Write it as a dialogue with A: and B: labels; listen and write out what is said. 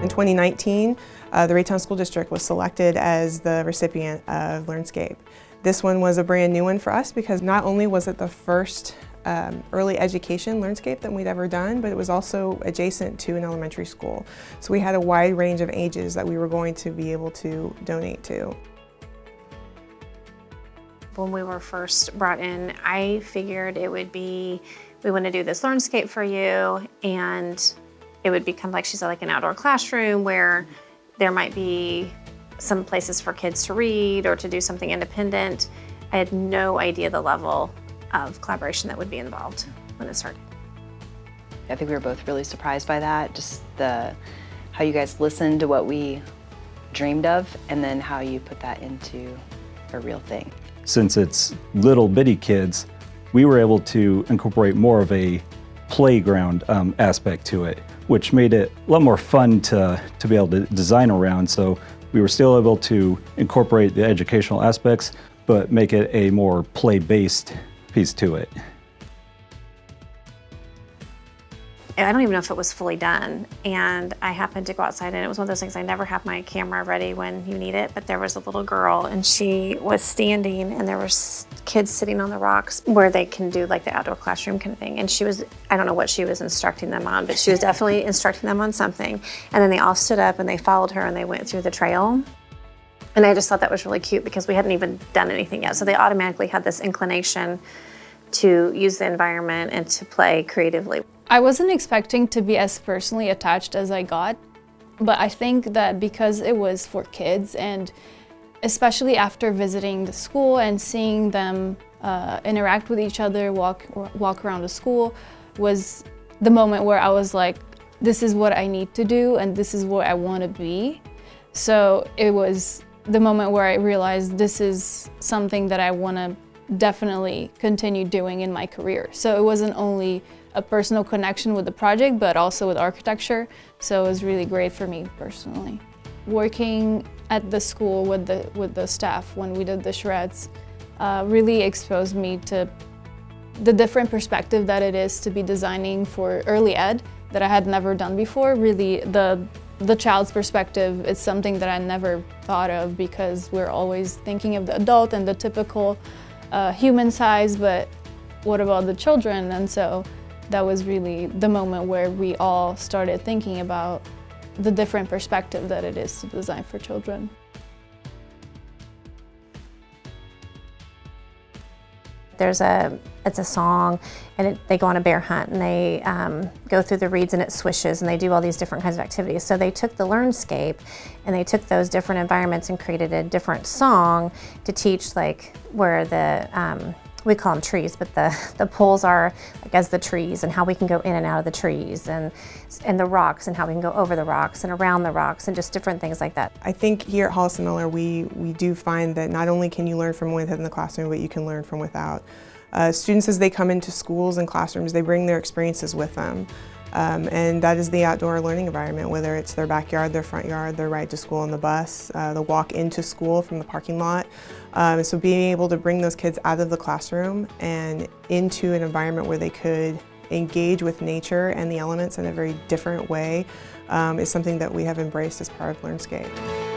A: In 2019, the Raytown School District was selected as the recipient of Learnscape. This one was a brand new one for us because not only was it the first early education Learnscape that we'd ever done, but it was also adjacent to an elementary school. So we had a wide range of ages that we were going to be able to donate to.
B: When we were first brought in, I figured it would be, we want to do this Learnscape for you, and it would become, like she said, like an outdoor classroom where there might be some places for kids to read or to do something independent. I had no idea the level of collaboration that would be involved when it started.
C: I think we were both really surprised by that, just how you guys listened to what we dreamed of and then how you put that into a real thing.
D: Since it's little bitty kids, we were able to incorporate more of a playground aspect to it, which made it a lot more fun to be able to design around. So we were still able to incorporate the educational aspects, but make it a more play-based piece to it.
B: I don't even know if it was fully done, and I happened to go outside, and it was one of those things, I never have my camera ready when you need it, but there was a little girl and she was standing and there was kids sitting on the rocks where they can do like the outdoor classroom kind of thing, and she was, I don't know what she was instructing them on, but she was definitely instructing them on something, and then they all stood up and they followed her and they went through the trail. And I just thought that was really cute because we hadn't even done anything yet, so they automatically had this inclination to use the environment and to play creatively.
E: I wasn't expecting to be as personally attached as I got, but I think that because it was for kids, and especially after visiting the school and seeing them interact with each other, walk around the school, was the moment where I was like, this is what I need to do and this is what I want to be. So it was the moment where I realized this is something that I want to definitely continue doing in my career. So it wasn't only a personal connection with the project, but also with architecture. So it was really great for me personally. Working at the school with the staff when we did the shreds really exposed me to the different perspective that it is to be designing for early ed that I had never done before. Really, the child's perspective is something that I never thought of because we're always thinking of the adult and the typical human size, but what about the children? And so that was really the moment where we all started thinking about the different perspective that it is to design for children.
B: It's a song, and they go on a bear hunt, and they go through the reeds and it swishes, and they do all these different kinds of activities. So they took the Learnscape and they took those different environments and created a different song to teach, like where the we call them trees, but the poles are like as the trees, and how we can go in and out of the trees, and the rocks, and how we can go over the rocks and around the rocks, and just different things like that.
A: I think here at Hollis & Miller we do find that not only can you learn from within the classroom, but you can learn from without. Students, as they come into schools and classrooms, they bring their experiences with them. And that is the outdoor learning environment, whether it's their backyard, their front yard, their ride to school on the bus, the walk into school from the parking lot. So being able to bring those kids out of the classroom and into an environment where they could engage with nature and the elements in a very different way is something that we have embraced as part of Learnscape.